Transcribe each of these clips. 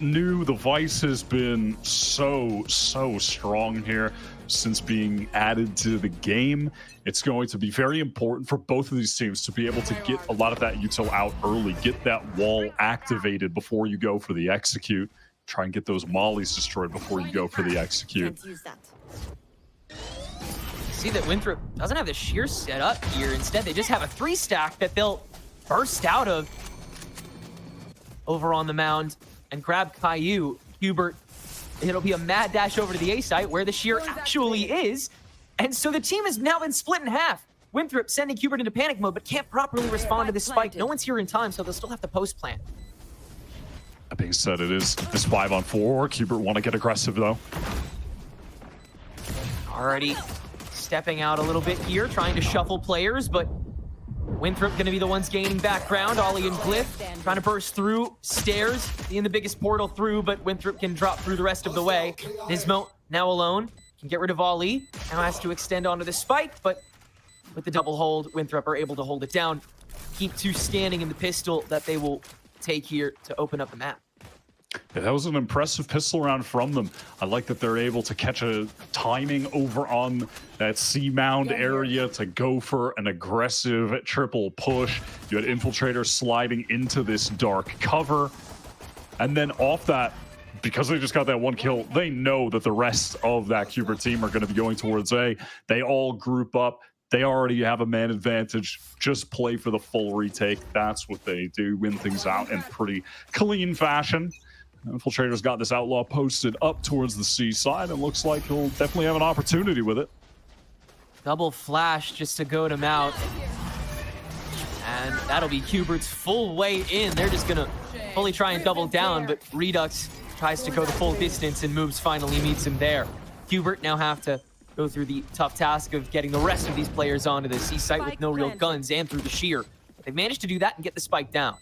new. The Vice has been so strong here since being added to the game. It's going to be very important for both of these teams to be able to get a lot of that util out early, get that wall activated before you go for the execute. Try and get those mollies destroyed before you go for the execute. See that Winthrop doesn't have the shear set up here. Instead, they just have a 3-stack that they'll burst out of over on the mound and grab Caillou. Hubert, it'll be a mad dash over to the A site where the shear actually is. And so the team has now been split in half. Winthrop sending Hubert into panic mode, but can't properly respond to this spike. No one's here in time, so they'll still have to post plant. That being said, it is this 5-on-4. Hubert want to get aggressive though. Already stepping out a little bit here, trying to shuffle players, but Winthrop going to be the ones gaining background. Ollie and Glyph trying to burst through stairs, being the biggest portal through, but Winthrop can drop through the rest of the way. Nismo now alone, can get rid of Ollie. Now has to extend onto the spike, but with the double hold, Winthrop are able to hold it down. Keep 2 standing in the pistol that they will take here to open up the map. Yeah, that was an impressive pistol round from them. I like that they're able to catch a timing over on that C-mound area to go for an aggressive triple push. You had Infiltrator sliding into this dark cover. And then off that, because they just got that 1 kill, they know that the rest of that Hubert team are going to be going towards A. They all group up. They already have a man advantage. Just play for the full retake. That's what they do, win things out in pretty clean fashion. Infiltrator's got this outlaw posted up towards the C side and looks like he'll definitely have an opportunity with it. Double flash just to goad him out. And that'll be Hubert's full way in. They're just gonna fully try and double down, but Redux tries to go the full distance and moves finally meets him there. Hubert now have to go through the tough task of getting the rest of these players onto the C site with no real guns and through the shear. They've managed to do that and get the spike down.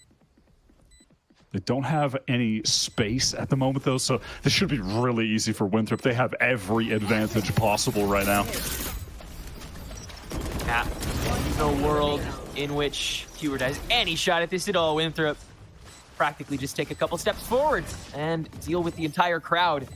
They don't have any space at the moment, though, so this should be really easy for Winthrop. They have every advantage possible right now. Yeah, no world in which Hubert has any shot at this at all. Winthrop practically just take a couple steps forward and deal with the entire crowd.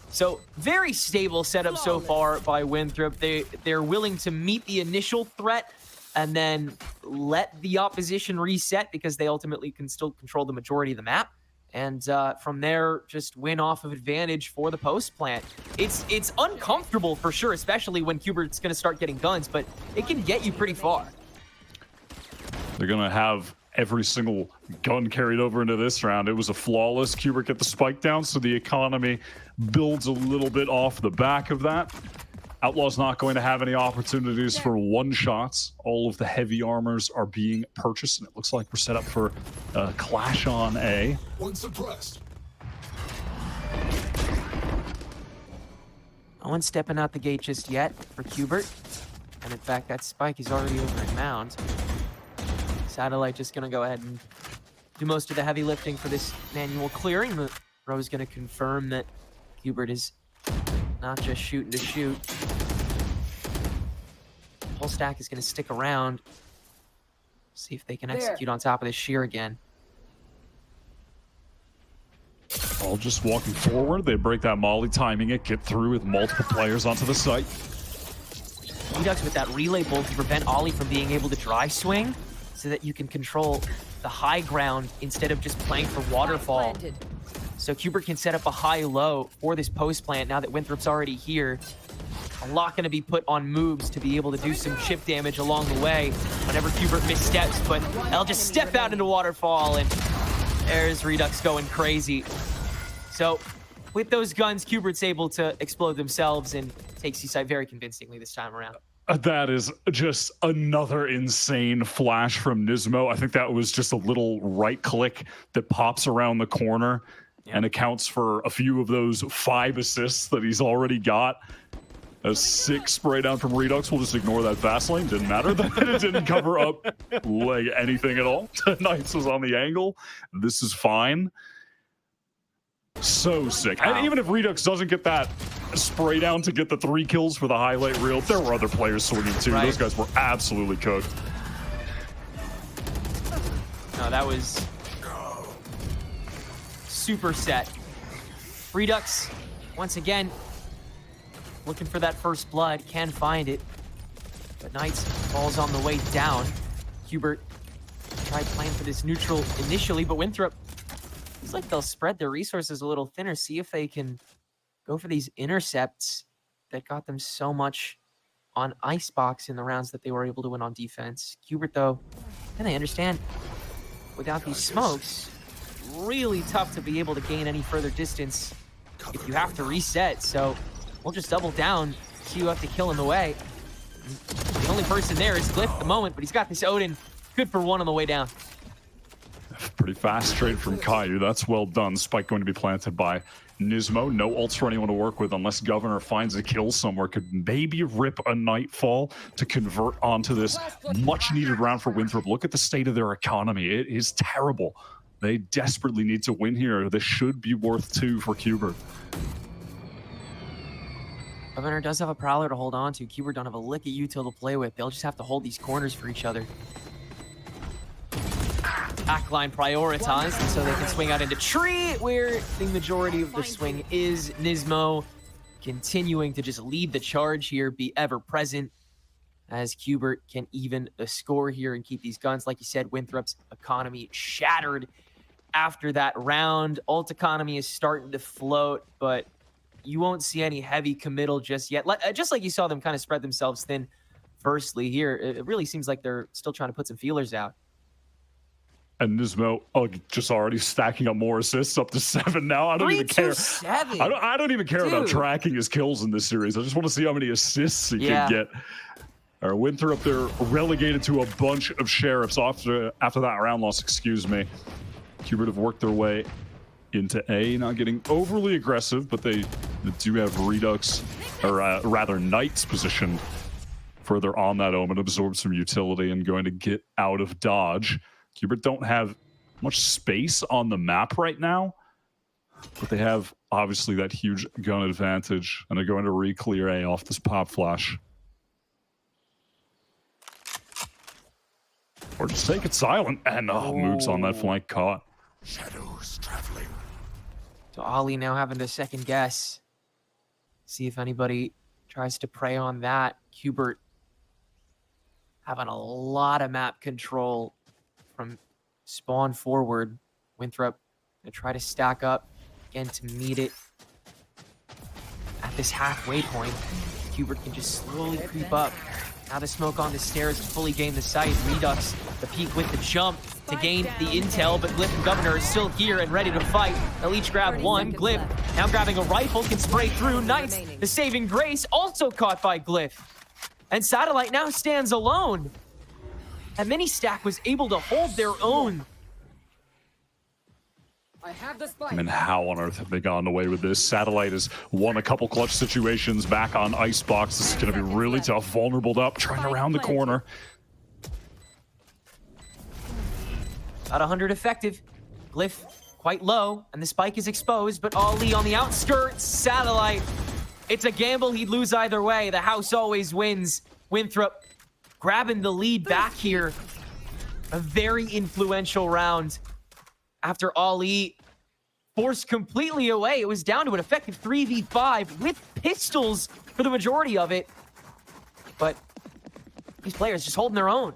So very stable setup so far by Winthrop. They're willing to meet the initial threat and then let the opposition reset because they ultimately can still control the majority of the map. And from there, just win off of advantage for the post plant. It's uncomfortable for sure, especially when Hubert's going to start getting guns, but it can get you pretty far. They're going to have every single gun carried over into this round. It was a flawless Hubert get the spike down, so the economy builds a little bit off the back of that. Outlaw's not going to have any opportunities for one-shots. All of the heavy armors are being purchased, and it looks like we're set up for a clash on A. One suppressed. No one's stepping out the gate just yet for Hubert. And in fact, that spike is already over in Mound. Satellite just going to go ahead and do most of the heavy lifting for this manual clearing. The Ro's going to confirm that Hubert is not just shooting to shoot. Whole stack is going to stick around. See if they can execute on top of this shear again. All just walking forward. They break that molly, timing it, get through with multiple players onto the site. Redux with that relay bolt to prevent Ollie from being able to dry swing so that you can control the high ground instead of just playing for waterfall. So Hubert can set up a high-low for this post plant now that Winthrop's already here. A lot going to be put on moves to be able to do some chip damage along the way whenever Hubert missteps, but they'll just step out into waterfall, and there's Redux going crazy. So with those guns, Hubert's able to explode themselves and take C-Site very convincingly this time around. That is just another insane flash from Nismo. I think that was just a little right click that pops around the corner and accounts for a few of those 5 assists that he's already got. A 6 spray down from Redux. We'll just ignore that fast lane. Didn't matter that it didn't cover up like anything at all. Knights was on the angle. This is fine. So sick. Wow. And even if Redux doesn't get that spray down to get the 3 kills for the highlight reel, there were other players swinging too. Right. Those guys were absolutely cooked. No, that was superset. Redux, once again, looking for that first blood, can find it. But Knights falls on the way down. Hubert tried playing for this neutral initially, but Winthrop, it's like they'll spread their resources a little thinner, see if they can go for these intercepts that got them so much on Icebox in the rounds that they were able to win on defense. Hubert, though, and I understand, without these smokes, really tough to be able to gain any further distance if you have to reset. So we'll just double down, queue up the kill in the way. The only person there is Glyph at the moment, but he's got this Odin. Good for one on the way down. Pretty fast trade from Caillou. That's well done. Spike going to be planted by Nismo. No ults for anyone to work with unless Governor finds a kill somewhere. Could maybe rip a Nightfall to convert onto this much needed round for Winthrop. Look at the state of their economy. It is terrible. They desperately need to win here. This should be worth 2 for Hubert. Governor does have a Prowler to hold on to. Hubert don't have a lick of util to play with. They'll just have to hold these corners for each other. Backline prioritized, so they can swing out into tree, where the majority of the swing is. Nismo continuing to just lead the charge here, be ever present, as Hubert can even a score here and keep these guns. Like you said, Winthrop's economy shattered after that round. Ult economy is starting to float, but you won't see any heavy committal just yet. Just like you saw them kind of spread themselves thin firstly here, it really seems like they're still trying to put some feelers out. And Nismo just already stacking up more assists, up to 7 now. I don't even care. I don't even care about tracking his kills in this series. I just want to see how many assists he can get. Winthrop, they're relegated to a bunch of sheriffs after that round loss, excuse me. Hubert have worked their way into A, not getting overly aggressive, but they do have Redux, or rather Knights positioned further on that Omen, absorb some utility and going to get out of dodge. Hubert don't have much space on the map right now, but they have obviously that huge gun advantage, and they're going to re-clear A off this pop flash. Or just take it silent, and Mooks on that flank caught. Shadows traveling. So Ollie now having to second guess, see if anybody tries to prey on that. Hubert having a lot of map control from spawn forward. Winthrop gonna try to stack up again to meet it at this halfway point. Hubert can just slowly creep up. Now the smoke on the stairs to fully gain the site. Redux the peak with the jump to gain the intel, but Glyph and Governor are still here and ready to fight. They'll each grab one. Glyph now grabbing a rifle, can spray through. Knights, the saving grace, also caught by Glyph. And Satellite now stands alone. And Mini Stack was able to hold their own. I mean, how on earth have they gotten away with this? Satellite has won a couple clutch situations back on Icebox. This is going to be really tough. Vulnerable up, trying around the corner. About 100 effective. Glyph quite low, and the spike is exposed, but Ali on the outskirts. Satellite. It's a gamble he'd lose either way. The house always wins. Winthrop grabbing the lead back here. A very influential round. After Ali forced completely away, it was down to an effective 3v5 with pistols for the majority of it. But these players just holding their own.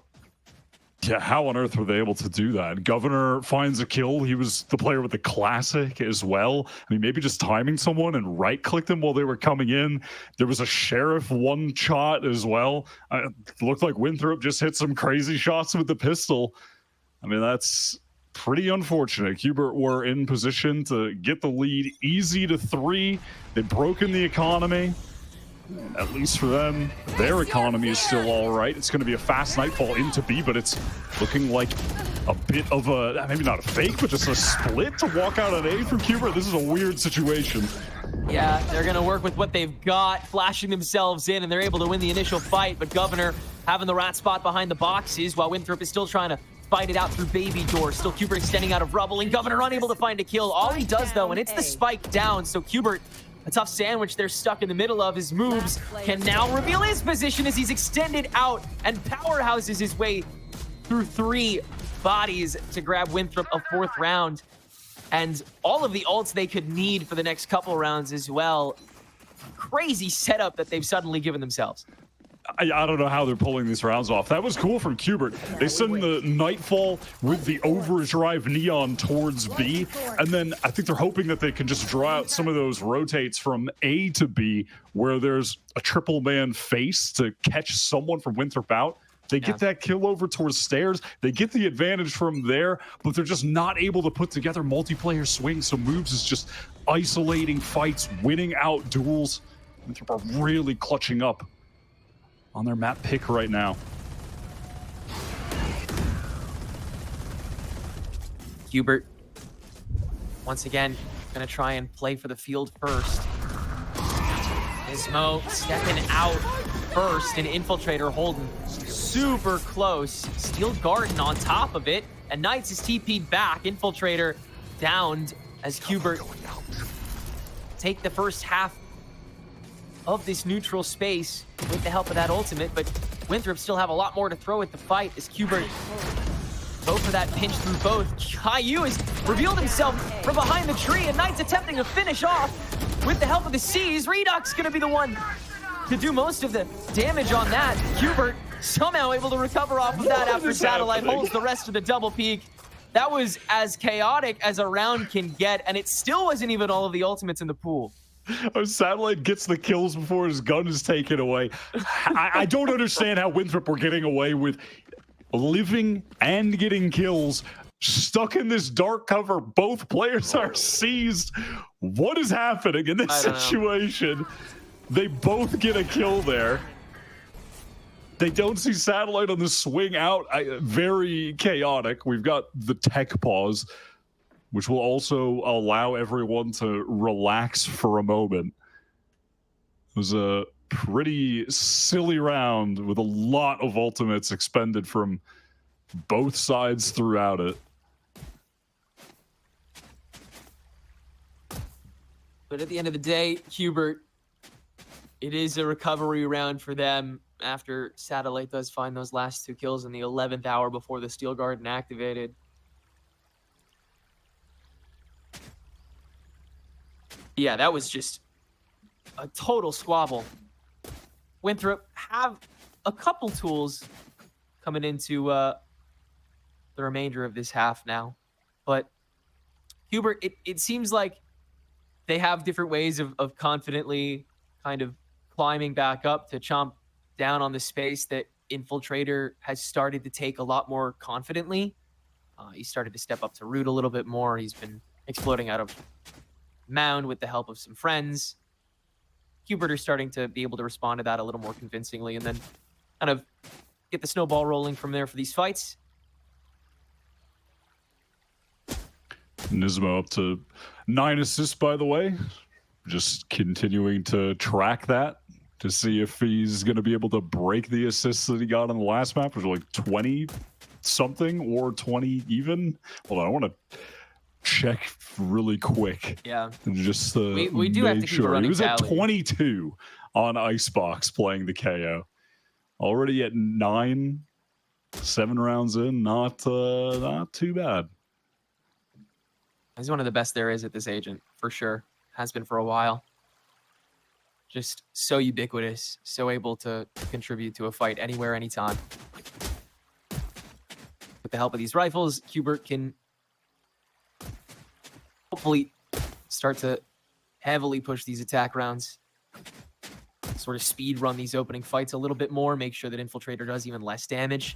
Yeah, how on earth were they able to do that? Governor finds a kill. He was the player with the classic as well. I mean, maybe just timing someone and right-clicked them while they were coming in. There was a Sheriff one-shot as well. It looked like Winthrop just hit some crazy shots with the pistol. I mean, that's pretty unfortunate. Hubert were in position to get the lead easy to 3. They've broken the economy. At least for them, their economy is still all right. It's going to be a fast Nightfall into B, but it's looking like a bit of a, maybe not a fake, but just a split to walk out on A from Hubert. This is a weird situation. Yeah, they're going to work with what they've got, flashing themselves in, and they're able to win the initial fight. But Governor having the rat spot behind the boxes, while Winthrop is still trying to fight it out through Baby Door. Still Hubert extending out of rubble, and Governor unable to find a kill. All he does, though, and it's the spike down, so Hubert, a tough sandwich they're stuck in the middle of. His moves can now reveal his position as he's extended out and powerhouses his way through 3 bodies to grab Winthrop a 4th round. and all of the ults they could need for the next couple rounds as well. Crazy setup that they've suddenly given themselves. I don't know how they're pulling these rounds off. That was cool from Qbert. They send the Nightfall with the overdrive Neon towards B, and then I think they're hoping that they can just draw out some of those rotates from A to B, where there's a triple man face to catch someone from Winthrop out. They get that kill over towards stairs. They get the advantage from there, but they're just not able to put together multiplayer swings. So Moves is just isolating fights, winning out duels. Winthrop are really clutching up on their map pick right now. Qbert, once again, gonna try and play for the field first. Nismo stepping out first, and Infiltrator holding super close. Steel Garden on top of it, and Knights is TP'd back. Infiltrator downed as Qbert take the first half of this neutral space with the help of that ultimate, but Winthrop still have a lot more to throw at the fight as Qbert go for that pinch through both. Caillou has revealed himself from behind the tree, and Knights attempting to finish off with the help of the C's. Redux gonna be the one to do most of the damage on that. Qbert somehow able to recover off of that after Satellite holds the rest of the double peak. That was as chaotic as a round can get, and it still wasn't even all of the ultimates in the pool. Satellite gets the kills before his gun is taken away. I don't understand how Winthrop were getting away with living and getting kills stuck in this dark cover. Both players are seized. What is happening in this situation? They both get a kill there. They don't see Satellite on the swing out. Very chaotic. We've got the tech pause, which will also allow everyone to relax for a moment. It was a pretty silly round with a lot of ultimates expended from both sides throughout it. But at the end of the day, Qbert, it is a recovery round for them after Satellite does find those last two kills in the 11th hour before the Steel Garden activated. Yeah, that was just a total squabble. Winthrop have a couple tools coming into the remainder of this half now. But Qbert, it seems like they have different ways of confidently kind of climbing back up to chomp down on the space that Infiltrator has started to take a lot more confidently. He started to step up to root a little bit more. He's been exploding out of mound with the help of some friends. Qbert are starting to be able to respond to that a little more convincingly, and then kind of get the snowball rolling from there for these fights. Nismo up to 9 assists, by the way. Just continuing to track that to see if he's going to be able to break the assists that he got on the last map, which was like 20 something or 20 even. Hold on, I want to check really quick. Yeah. And just we do have to keep a running He was at tally. 22 on Icebox playing the KO. Already at 9, 7 rounds in, not too bad. He's one of the best there is at this agent, for sure. Has been for a while. Just so ubiquitous, so able to contribute to a fight anywhere, anytime. With the help of these rifles, Qbert can hopefully start to heavily push these attack rounds. Sort of speed run these opening fights a little bit more, make sure that Infiltrator does even less damage.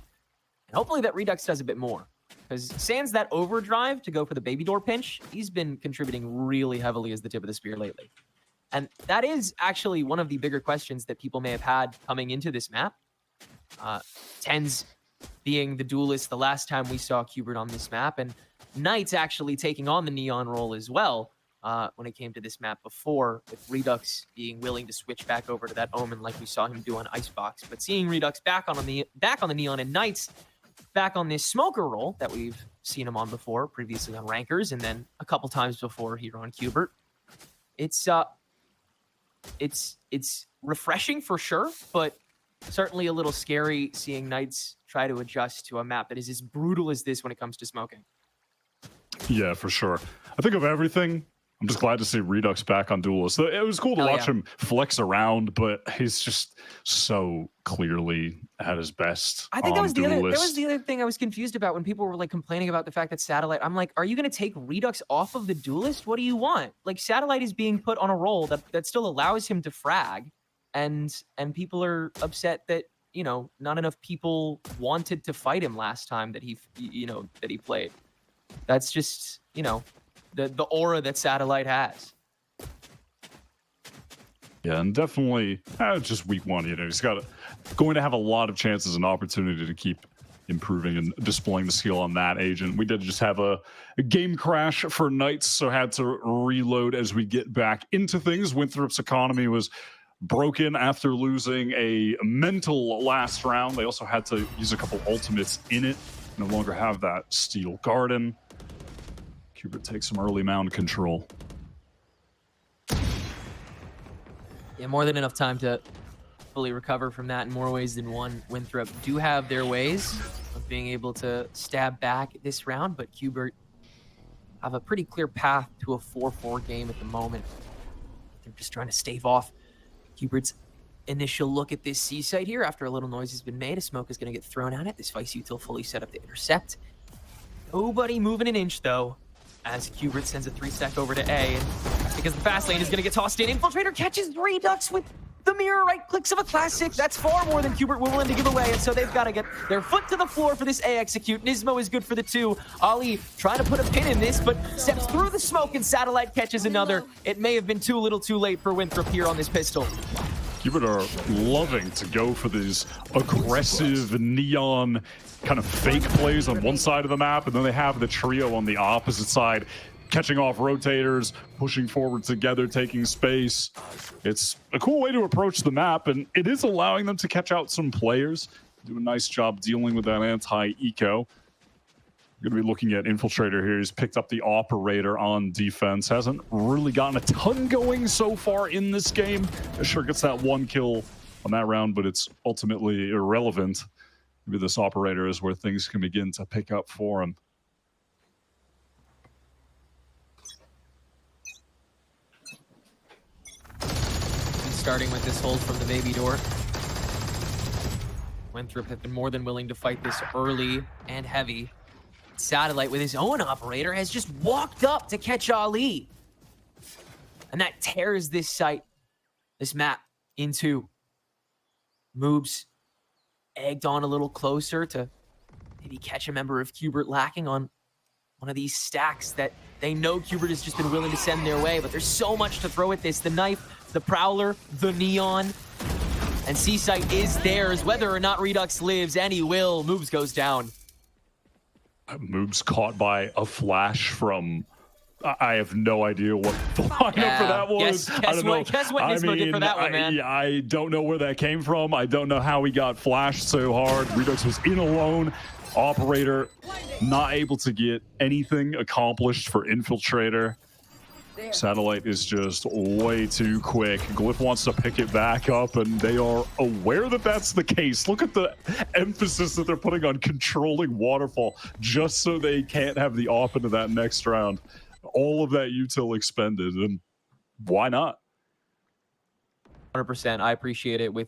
And hopefully that Redux does a bit more. Because sans that overdrive to go for the baby door pinch, he's been contributing really heavily as the tip of the spear lately. And that is actually one of the bigger questions that people may have had coming into this map. Tens being the duelist the last time we saw Qbert on this map, and Knights actually taking on the Neon role as well when it came to this map before, with Redux being willing to switch back over to that Omen like we saw him do on Icebox. But seeing Redux back on the Neon, and Knights back on this Smoker role that we've seen him on before, previously on Rankers, and then a couple times before here on Qbert. It's refreshing for sure, but certainly a little scary seeing Knights try to adjust to a map that is as brutal as this when it comes to smoking. Yeah, for sure. I think of everything, I'm just glad to see Redux back on Duelist. It was cool to watch him flex around, but he's just so clearly at his best. I think that was the other thing I was confused about when people were like complaining about the fact that Satellite. I'm like, are you going to take Redux off of the Duelist? What do you want? Like, Satellite is being put on a role that still allows him to frag, and people are upset that, you know, not enough people wanted to fight him last time that he played. That's just, you know, the aura that Satellite has. Yeah, and definitely just week one, you know, he's going to have a lot of chances and opportunity to keep improving and displaying the skill on that agent. We did just have a game crash for Knights, so had to reload as we get back into things. Winthrop's economy was broken after losing a mental last round. They also had to use a couple ultimates in it. No longer have that Steel Garden. Cubert takes some early mound control. Yeah, more than enough time to fully recover from that in more ways than one. Winthrop do have their ways of being able to stab back this round, but Cubert have a pretty clear path to a 4-4 game at the moment. They're just trying to stave off Cubert's initial look at this C site here. After a little noise has been made, a smoke is going to get thrown at it. This Vice Util fully set up to intercept. Nobody moving an inch, though, as Cubert sends a 3-stack over to A. And that's because the fast lane is going to get tossed in. Infiltrator catches Redux with the mirror right clicks of a classic. That's far more than Cubert will willing to give away, and so they've got to get their foot to the floor for this A execute. Nismo is good for the 2. Ali trying to put a pin in this, but steps through the smoke, and Satellite catches another. It may have been too little too late for Winthrop here on this pistol. Cubert are loving to go for these aggressive neon kind of fake plays on one side of the map, and then they have the trio on the opposite side, catching off rotators, pushing forward together, taking space. It's a cool way to approach the map, and it is allowing them to catch out some players. Do a nice job dealing with that anti-eco. We're going to be looking at Infiltrator here. He's picked up the Operator on defense. Hasn't really gotten a ton going so far in this game. Sure gets that 1 kill on that round, but it's ultimately irrelevant. Maybe this Operator is where things can begin to pick up for him. Starting with this hold from the baby door. Winthrop have been more than willing to fight this early and heavy. Satellite with his own Operator has just walked up to catch Ali. And that tears this site, this map, in two. Moves egged on a little closer to maybe catch a member of Cubert lacking on one of these stacks that they know Cubert has just been willing to send their way, but there's so much to throw at this. The knife, the Prowler, the Neon, and C-Site is theirs. Whether or not Redux lives, and he will, Moves goes down. Moves caught by a flash from... I have no idea what the lineup for that was. Guess what Nismo did for that one, man. I don't know where that came from. I don't know how he got flashed so hard. Redux was in alone. Operator not able to get anything accomplished for Infiltrator. Satellite is just way too quick. Glyph wants to pick it back up, and they are aware that that's the case. Look at the emphasis that they're putting on controlling Waterfall just so they can't have the op into that next round. All of that util expended, and why not? 100%. I appreciate it with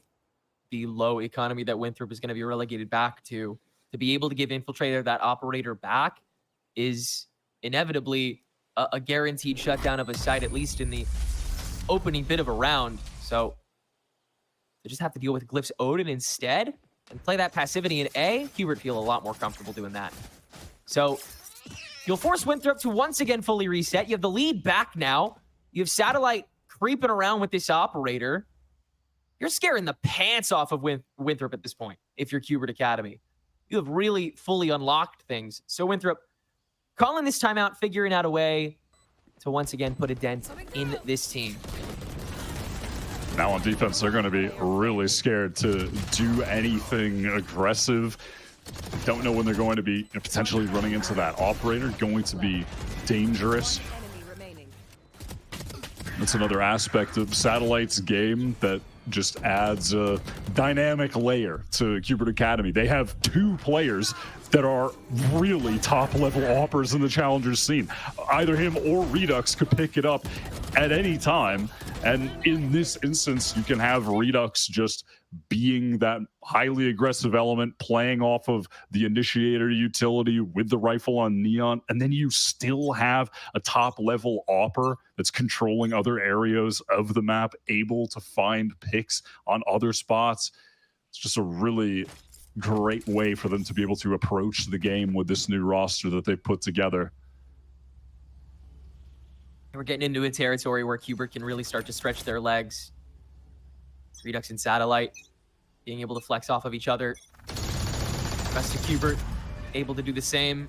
the low economy that Winthrop is going to be relegated back to be able to give Infiltrator that Operator back is inevitably a guaranteed shutdown of a site, at least in the opening bit of a round. So they just have to deal with Glyph's Odin instead and play that passivity in A. Cubert feel a lot more comfortable doing that. So you'll force Winthrop to once again fully reset. You have the lead back now. You have Satellite creeping around with this Operator. You're scaring the pants off of Winthrop at this point if you're Cubert Academy. You have really fully unlocked things. So Winthrop calling this timeout, figuring out a way to once again put a dent in this team. Now on defense, they're going to be really scared to do anything aggressive. Don't know when they're going to be potentially running into that Operator. Going to be dangerous. That's another aspect of Satellite's game that just adds a dynamic layer to Cubert Academy. They have 2 players that are really top-level AWPers in the Challengers scene. Either him or Redux could pick it up at any time, and in this instance, you can have Redux just being that highly aggressive element, playing off of the initiator utility with the rifle on Neon, and then you still have a top-level AWPer that's controlling other areas of the map, able to find picks on other spots. It's just a really great way for them to be able to approach the game with this new roster that they've put together. We're getting into a territory where Cubert can really start to stretch their legs. Redux and Satellite being able to flex off of each other. Rest of Cubert able to do the same.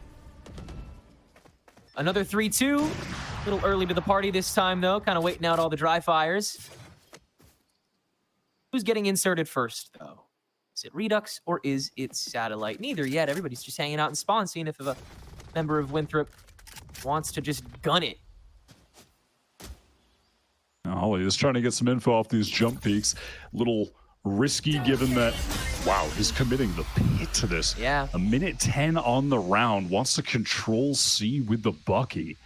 Another 3-2. A little early to the party this time, though. Kind of waiting out all the dry fires. Who's getting inserted first, though? Is it Redux or is it Satellite? Neither yet. Everybody's just hanging out in spawn, seeing if a member of Winthrop wants to just gun it. Ollie is trying to get some info off these jump peaks. Little risky given that, wow, he's committing the pit to this. Yeah. A minute 10 on the round. Wants to control C with the Bucky.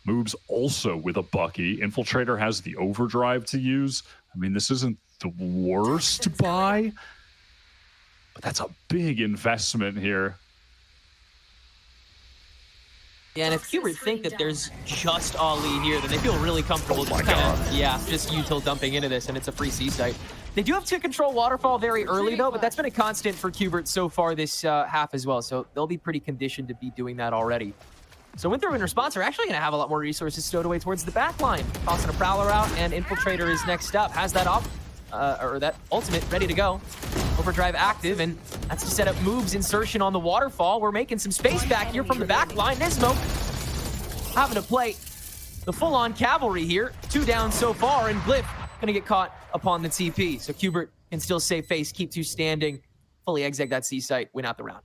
Moves also with a Bucky. Infiltrator has the overdrive to use. I mean, this isn't the worst buy, but that's a big investment here. Yeah, and if Cubert think that there's just Ali here, then they feel really comfortable just just util dumping into this, and it's a free C site. They do have to control Waterfall very early, though, but that's been a constant for Cubert so far this half as well, so they'll be pretty conditioned to be doing that already. So Winthrop in response are actually going to have a lot more resources stowed away towards the back line. Tossing a Prowler out, and Infiltrator is next up. Has that or that ultimate ready to go. Overdrive active, and that's to set up moves insertion on the Waterfall. We're making some space back here from the back line. Nismo having to play the full-on cavalry here. 2 down so far, and Glyph gonna get caught upon the TP. So Cubert can still save face, keep 2 standing, fully exec that C site, win out the round.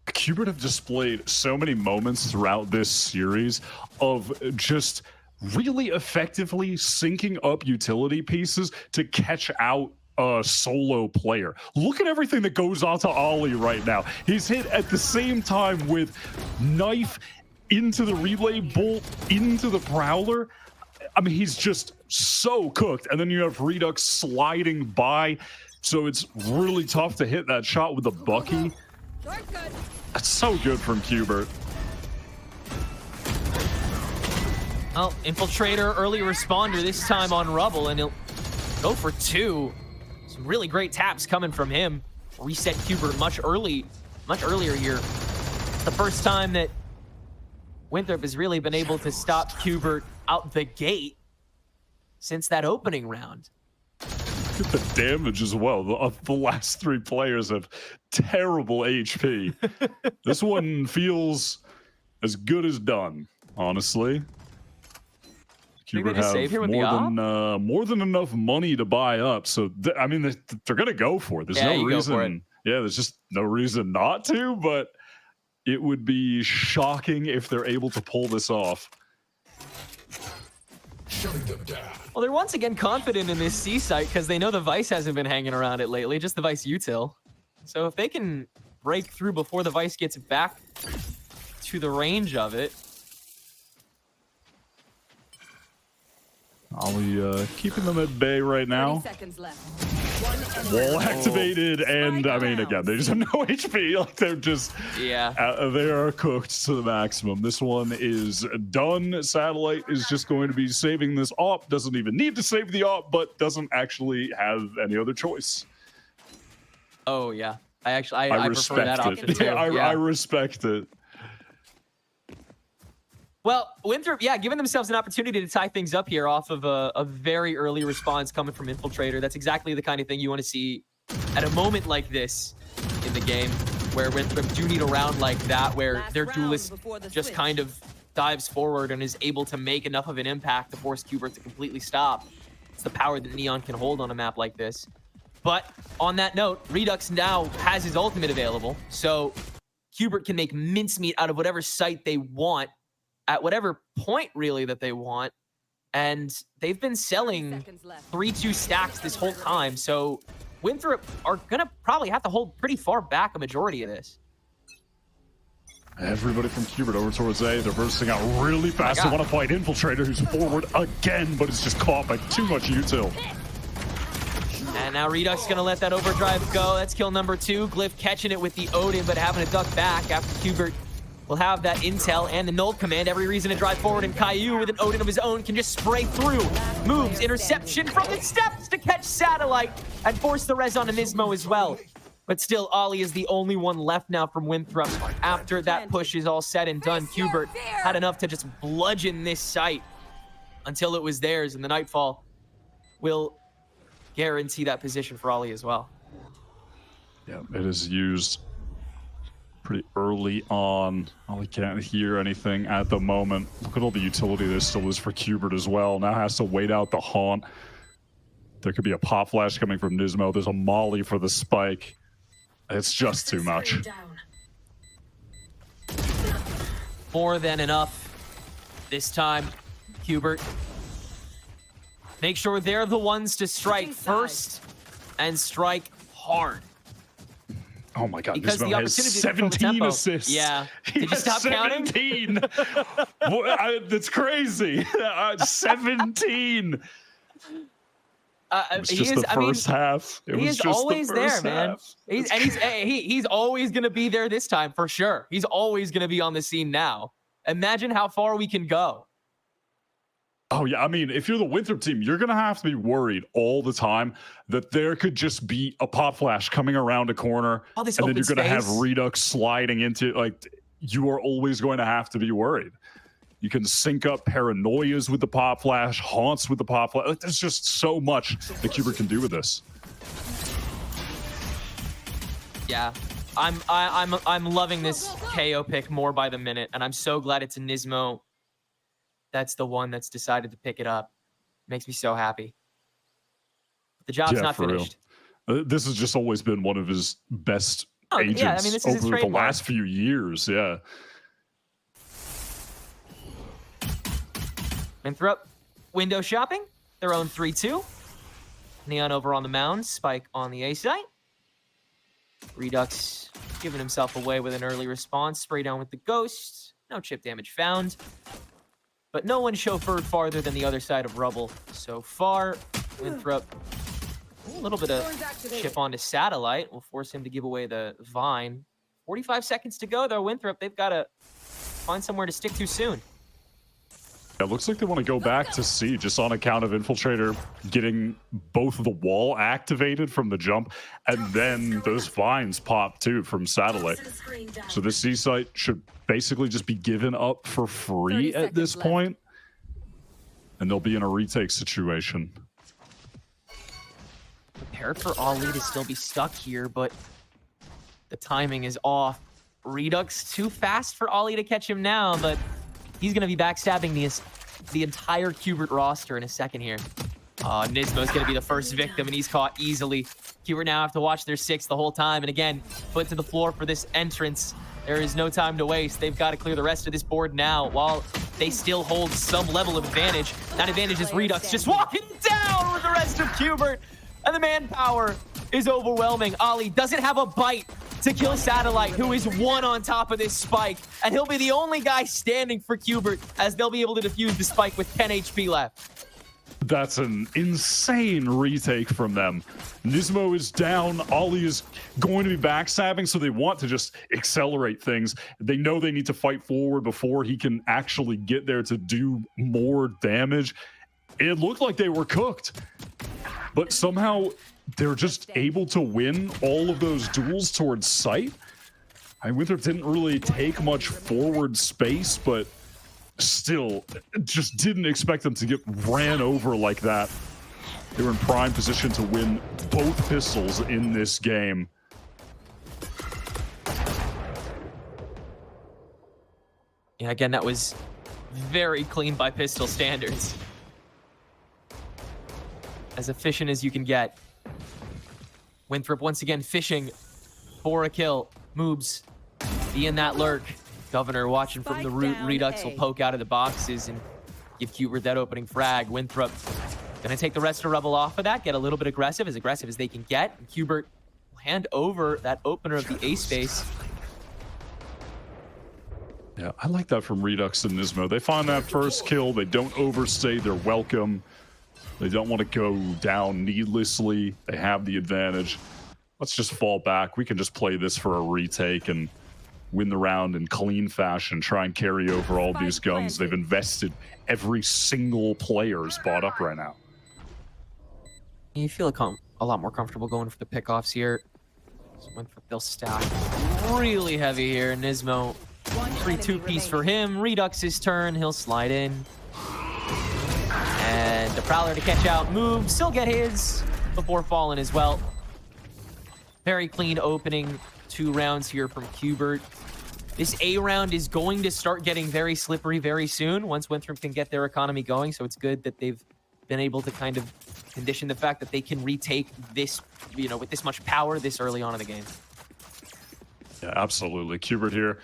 Cubert have displayed so many moments throughout this series of just really effectively syncing up utility pieces to catch out a solo player. Look at everything that goes on to Ollie right now. He's hit at the same time with knife into the relay, bolt into the Prowler. I mean, he's just so cooked. And then you have Redux sliding by, so it's really tough to hit that shot with the Bucky. That's so good from Cubert. Well, Infiltrator, early responder this time on Rubble, and he'll go for 2. Some really great taps coming from him. Reset Cubert much earlier here. It's the first time that Winthrop has really been able to stop Cubert out the gate since that opening round. Look at the damage as well. The last 3 players have terrible HP. This one feels as good as done, honestly. Cubert have more than enough money to buy up, so I mean they're gonna go for it. There's no reason. Yeah, there's just no reason not to. But it would be shocking if they're able to pull this off. Shutting them down. Well, they're once again confident in this C site because they know the Vice hasn't been hanging around it lately, just the Vice util. So if they can break through before the Vice gets back to the range of it. Ollie keeping them at bay right now. 30 seconds left. Wall activated, and I mean, again, they just have no HP. Like they're just, they are cooked to the maximum. This one is done. Satellite is just going to be saving this op. Doesn't even need to save the op, but doesn't actually have any other choice. Oh yeah, I prefer that option too. I respect it. Well, Winthrop, giving themselves an opportunity to tie things up here off of a very early response coming from Infiltrator. That's exactly the kind of thing you want to see at a moment like this in the game, where Winthrop do need a round like that, where their duelist just kind of dives forward and is able to make enough of an impact to force Cubert to completely stop. It's the power that Neon can hold on a map like this. But on that note, Redux now has his ultimate available, so Cubert can make mincemeat out of whatever site they want, at whatever point, really, that they want. And they've been selling 3-2 stacks this whole time, so Winthrop are gonna probably have to hold pretty far back a majority of this. Everybody from Cubert over towards A. They're bursting out really fast. They want to fight Infiltrator, who's forward again, but it's just caught by too much util. And now Redux gonna let that overdrive go. That's kill number 2. Glyph catching it with the Odin, but having to duck back after Cubert will have that intel and the null command. Every reason to drive forward, and Caillou with an Odin of his own can just spray through. Moves, interception from the steps to catch Satellite and force the res on Nismo as well. But still, Ollie is the only one left now from Winthrop. After that push is all said and done, Cubert had enough to just bludgeon this site until it was theirs, and the Nightfall will guarantee that position for Ollie as well. Yeah, it is used pretty early on. Ollie can't hear anything at the moment. Look at all the utility there still is for Cubert as well. Now has to wait out the haunt. There could be a pop flash coming from Nismo. There's a molly for the spike. It's just too much. More than enough this time, Cubert. Make sure they're the ones to strike first and strike hard. Oh my God, because Nismo the has opportunity 17 assists. Yeah. Did you stop 17. That's crazy. 17. It was just the first half. It was just always the there, first man. half. He's always gonna be there this time for sure. He's always gonna be on the scene now. Imagine how far we can go. Oh yeah, I mean, if you're the Winthrop team, you're gonna have to be worried all the time that there could just be a pop flash coming around a corner, and then you're gonna have Redux sliding into, like, you are always going to have to be worried. You can sync up paranoias with the pop flash, haunts with the pop flash. Like, there's just so much that Cubert can do with this. Yeah, I'm loving this KO pick more by the minute, and I'm so glad it's a Nismo. That's the one that's decided to pick it up. Makes me so happy. The job's not finished. Real. This has just always been one of his best agents this is over the last few years. Yeah. Winthrop window shopping. Their own 3-2. Neon over on the mound. Spike on the A site. Redux giving himself away with an early response. Spray down with the Ghost. No chip damage found. But no one chauffeured farther than the other side of rubble so far. Winthrop, a little bit of chip onto Satellite will force him to give away the Vine. 45 seconds to go, though. Winthrop, they've got to find somewhere to stick to soon. It looks like they want to go back to C just on account of Infiltrator getting both the wall activated from the jump, and then those vines pop too from Satellite. So this C site should basically just be given up for free at this point, and they'll be in a retake situation. Prepared for Ollie to still be stuck here, but the timing is off. Redux too fast for Ollie to catch him now, but he's going to be backstabbing the entire Cubert roster in a second here. Nismo's going to be the first victim, and he's caught easily. Cubert now have to watch their 6 the whole time, and again, foot to the floor for this entrance. There is no time to waste. They've got to clear the rest of this board now while they still hold some level of advantage. That advantage is Redux just walking down with the rest of Cubert, and the manpower is overwhelming. Ollie doesn't have a bite to kill Satellite, who is 1 on top of this spike, and he'll be the only guy standing for Cubert as they'll be able to defuse the spike with 10 HP left. That's an insane retake from them. Nismo is down. Ollie is going to be backstabbing, so they want to just accelerate things. They know they need to fight forward before he can actually get there to do more damage. It looked like they were cooked, but somehow they're just able to win all of those duels towards sight. Winthrop didn't really take much forward space, but still just didn't expect them to get ran over like that. They were in prime position to win both pistols in this game. Yeah, again, that was very clean by pistol standards. As efficient as you can get. Winthrop once again fishing for a kill. Moves, be in that lurk. Governor watching from the root. Redux will poke out of the boxes, and give Qbert that opening frag. Winthrop gonna take the rest of Rebel off of that, get a little bit aggressive as they can get. And Qbert will hand over that opener of the A space. Yeah, I like that from Redux and Nismo. They find that first kill, they don't overstay their welcome. They don't want to go down needlessly. They have the advantage. Let's just fall back. We can just play this for a retake and win the round in clean fashion, try and carry over all these guns. They've invested. Every single player is bought up right now. You feel a lot more comfortable going for the pickoffs here. So Winthrop, they'll stack really heavy here. Nismo, free two-piece for him. Redux's turn, he'll slide in. And the Prowler to catch out, move, still get his before falling as well. Very clean opening 2 rounds here from Qbert. This A round is going to start getting very slippery very soon once Winthrop can get their economy going. So it's good that they've been able to kind of condition the fact that they can retake this, you know, with this much power this early on in the game. Yeah, absolutely. Qbert here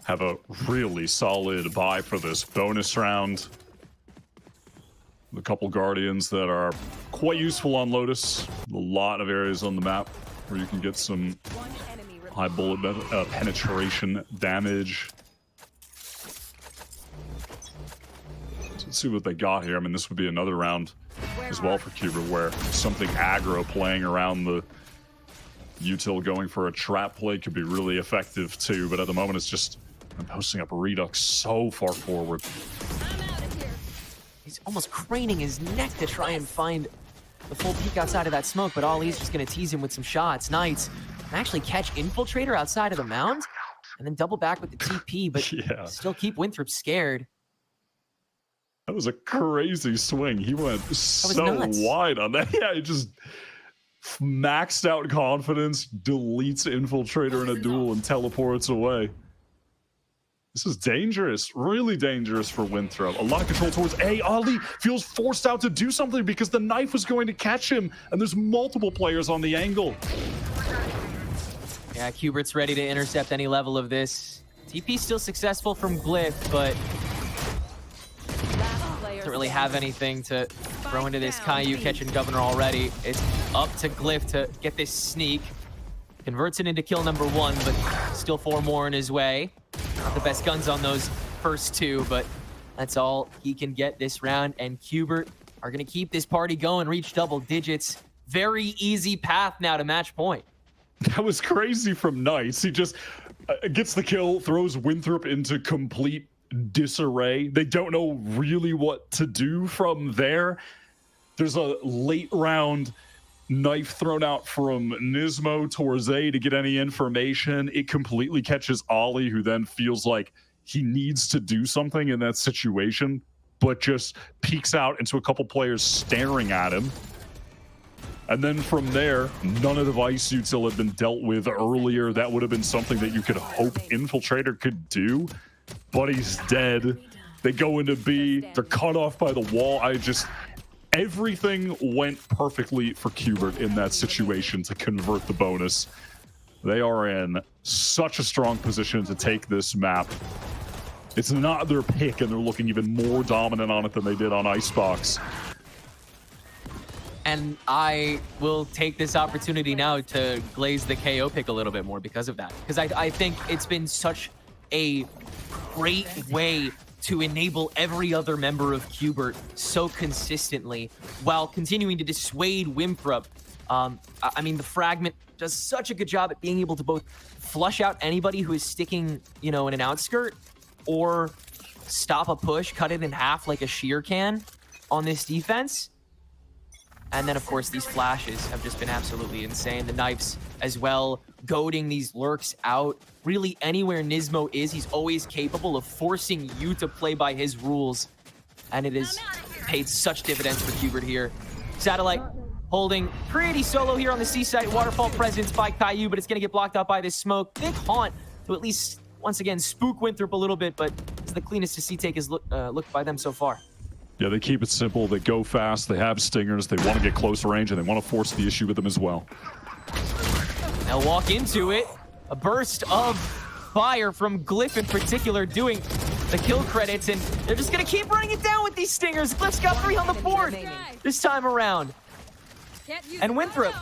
have a really solid buy for this bonus round. A couple Guardians that are quite useful on Lotus. A lot of areas on the map where you can get some high bullet penetration damage. So let's see what they got here. I mean, this would be another round as well for Qbert where something aggro playing around the util going for a trap play could be really effective too. But at the moment, it's just I'm posting up Redux so far forward. He's almost craning his neck to try and find the full peek outside of that smoke, but Ollie's just going to tease him with some shots. Knights can actually catch Infiltrator outside of the mound and then double back with the TP, but yeah, still keep Winthrop scared. That was a crazy swing. He went so wide on that. Yeah, he just maxed out confidence, deletes Infiltrator in a duel, and teleports away. This is dangerous, really dangerous for Winthrop. A lot of control towards A. Ollie feels forced out to do something because the knife was going to catch him, and there's multiple players on the angle. Yeah, Qbert's ready to intercept any level of this. TP still successful from Glyph, but doesn't really have anything to throw into this. Caillou catching Governor already. It's up to Glyph to get this sneak. Converts it into kill number 1, but still 4 more in his way. Not the best guns on those first 2, but that's all he can get this round. And Qbert are going to keep this party going, reach double digits. Very easy path now to match point. That was crazy from Nice. He just gets the kill, throws Winthrop into complete disarray. They don't know really what to do from there. There's a late round knife thrown out from Nismo towards A to get any information. It completely catches Ollie, who then feels like he needs to do something in that situation, but just peeks out into a couple players staring at him. And then from there, none of the Vice util had been dealt with earlier. That would have been something that you could hope Infiltrator could do, but he's dead. They go into B, they're cut off by the wall. Everything went perfectly for Qbert in that situation to convert the bonus. They are in such a strong position to take this map. It's not their pick, and they're looking even more dominant on it than they did on Icebox. And I will take this opportunity now to glaze the KO pick a little bit more because of that. Because I think it's been such a great way to enable every other member of Qbert so consistently while continuing to dissuade Winthrop. I mean, the Fragment does such a good job at being able to both flush out anybody who is sticking, you know, in an outskirt or stop a push, cut it in half like a shear can on this defense. And then, of course, these flashes have just been absolutely insane. The knives as well, goading these lurks out. Really, anywhere Nismo is, he's always capable of forcing you to play by his rules. And it has paid such dividends for Qbert here. Satellite holding pretty solo here on the seaside. Waterfall presence by Caillou, but it's going to get blocked out by this smoke. Big haunt to at least, once again, spook Winthrop a little bit, but it's the cleanest to see take has looked by them so far. Yeah, they keep it simple. They go fast. They have stingers. They want to get close range, and they want to force the issue with them as well. They'll walk into it. A burst of fire from Glyph in particular, doing the kill credits, and they're just gonna keep running it down with these stingers. Glyph's got 3 on the board this time around. And Winthrop,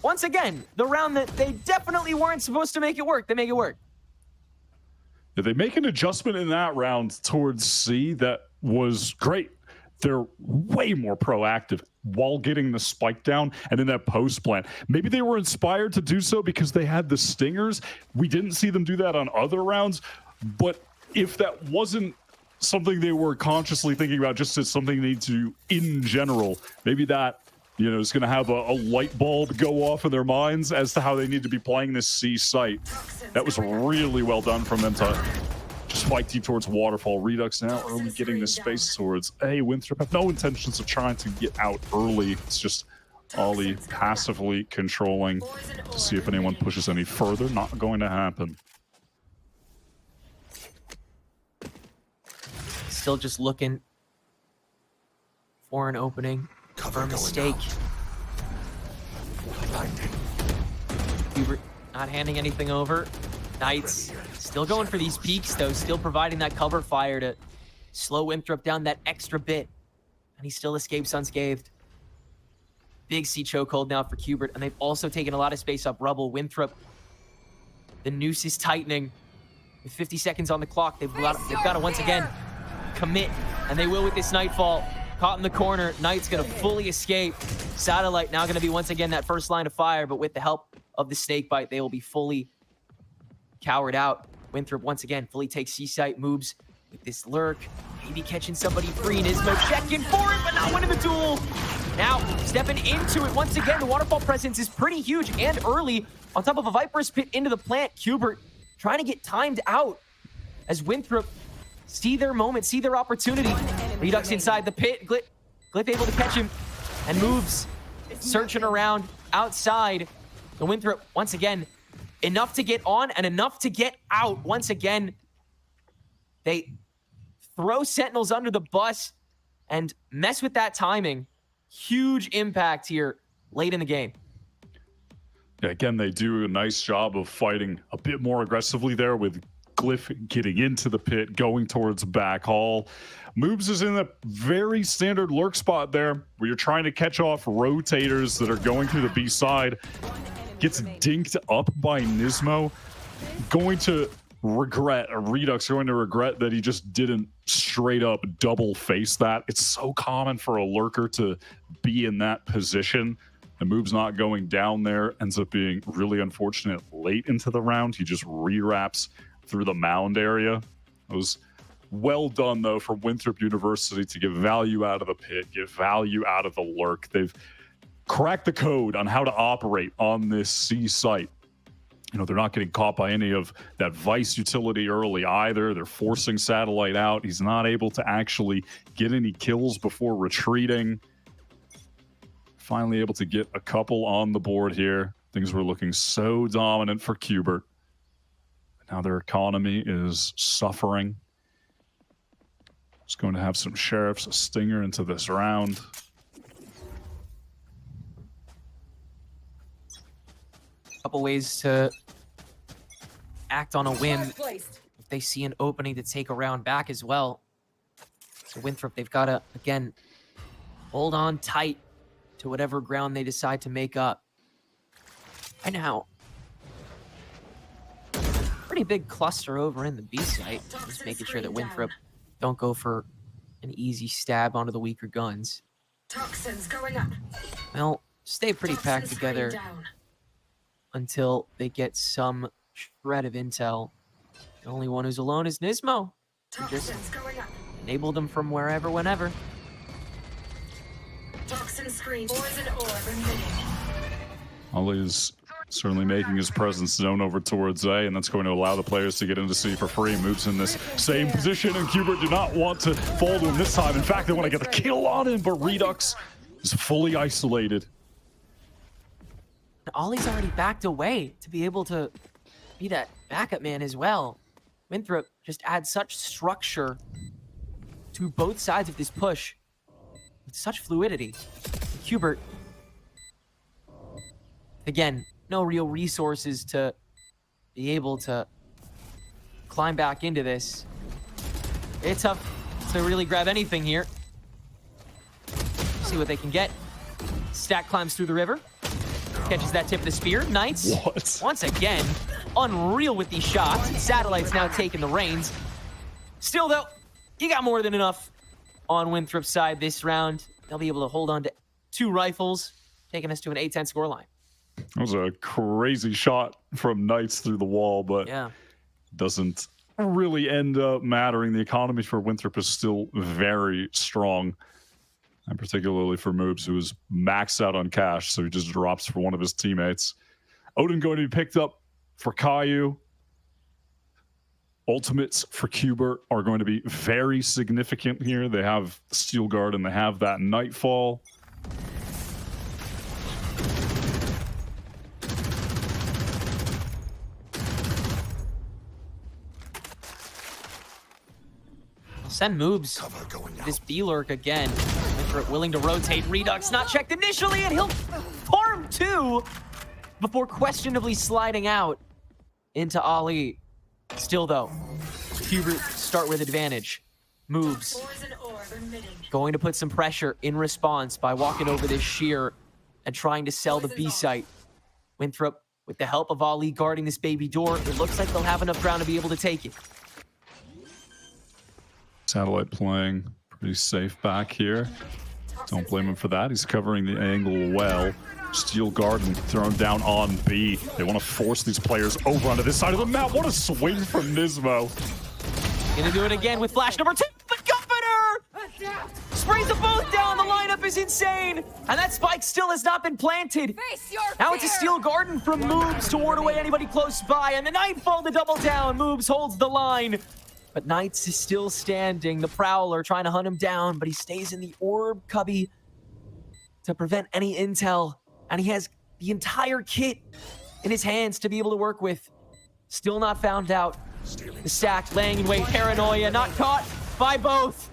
once again, the round that they definitely weren't supposed to make it work, they make it work. Yeah, they make an adjustment in that round towards C that was great. They're way more proactive while getting the spike down and in that post plant. Maybe they were inspired to do so because they had the stingers. We didn't see them do that on other rounds, but if that wasn't something they were consciously thinking about, just as something they need to do in general, maybe that, you know, is going to have a light bulb go off in their minds as to how they need to be playing this C site. That was really well done from them to just fight deep towards Waterfall. Redux now early getting the space towards A. Winthrop have no intentions of trying to get out early. It's just Ollie passively controlling to see if anyone pushes any further. Not going to happen. Still just looking for an opening, for a mistake. Hubert not handing anything over. Knights still going for these peaks, though, still providing that cover fire to slow Winthrop down that extra bit. And he still escapes unscathed. Big C chokehold now for Hubert, and they've also taken a lot of space up rubble. Winthrop, the noose is tightening. With 50 seconds on the clock, they've got to once again commit, and they will with this Nightfall. Caught in the corner, Knight's gonna fully escape. Satellite now gonna be once again that first line of fire, but with the help of the snakebite, they will be fully cowered out. Winthrop once again fully takes C-site, moves with this lurk, maybe catching somebody free. Nismo checking for it, but not winning the duel. Now stepping into it once again. The Waterfall presence is pretty huge and early on top of a Viper's Pit into the plant. Hubert trying to get timed out as Winthrop see their moment, see their opportunity. Redux inside the pit. Glyph able to catch him and moves, searching around outside. The Winthrop, once again, enough to get on and enough to get out. Once again, they throw Sentinels under the bus and mess with that timing. Huge impact here late in the game. Yeah, again, they do a nice job of fighting a bit more aggressively there with Glyph getting into the pit, going towards back hall. Moobs is in a very standard lurk spot there where you're trying to catch off rotators that are going through the B side. Gets dinked up by Nismo. Going to regret, or Redux going to regret that he just didn't straight up double face that. It's so common for a lurker to be in that position. The move's not going down there, ends up being really unfortunate late into the round. He just re-wraps through the mound area. It was well done, though, from Winthrop University to get value out of the pit, get value out of the lurk. They've cracked the code on how to operate on this C site. You know, they're not getting caught by any of that Vice utility early either. They're forcing Satellite out. He's not able to actually get any kills before retreating. Finally able to get a couple on the board here. Things were looking so dominant for Hubert. Now their economy is suffering. Just going to have some sheriffs, a stinger into this round. Couple ways to act on a whim if they see an opening to take a round back as well. So Winthrop, they've got to, again, hold on tight to whatever ground they decide to make up. Right now, pretty big cluster over in the B site. Just making sure that Winthrop don't go for an easy stab onto the weaker guns. Toxins going up. Well, stay pretty packed together until they get some shred of intel. The only one who's alone is Nismo. Just enable them from wherever, whenever. Toxin screen. Poison orb remaining. Ollie is certainly making his presence known over towards A, and that's going to allow the players to get into C for free. Moves in this same position, and Hubert did not want to fall to him this time. In fact, they want to get the kill on him, but Redux is fully isolated. Ollie's already backed away to be able to be that backup man as well. Winthrop just adds such structure to both sides of this push with such fluidity. Hubert, again, no real resources to be able to climb back into this. It's tough to really grab anything here. See what they can get. Stack climbs through the river. Catches that tip of the spear. Knights, What? once again, unreal with these shots. Satellite's now taking the reins. Still, though, you got more than enough on Winthrop's side this round. They'll be able to hold on to 2 rifles, taking us to an 8-10 scoreline. That was a crazy shot from Knights through the wall, but Yeah. doesn't really end up mattering. The economy for Winthrop is still very strong, and particularly for Moobs, who is maxed out on cash, so he just drops for one of his teammates. Odin going to be picked up for Caillou. Ultimates for Qbert are going to be very significant here. They have Steel Guard and they have that Nightfall. Send Moobs. Cover going out. This B-Lurk again. Winthrop willing to rotate. Redux not checked initially, and he'll farm 2 before questionably sliding out into Ali. Still, though, Qbert start with advantage. Moves. Poison orb emitting. Going to put some pressure in response by walking over this sheer and trying to sell the B site. Winthrop, with the help of Ali guarding this baby door, it looks like they'll have enough ground to be able to take it. Satellite playing pretty safe back here. Don't blame him for that. He's covering the angle well. Steel Garden thrown down on B. They want to force these players over onto this side of the map. What a swing from Nismo. Gonna do it again with flash number 2. The Governor sprays them both down. The lineup is insane. And that spike still has not been planted. Face your Now it's a Steel Garden from Moobs to ward away anybody close by. And the Nightfall to double down. Moobs holds the line. But Knights is still standing. The Prowler trying to hunt him down, but he stays in the orb cubby to prevent any intel. And he has the entire kit in his hands to be able to work with. Still not found out. The stack laying in wait. Paranoia not caught by both.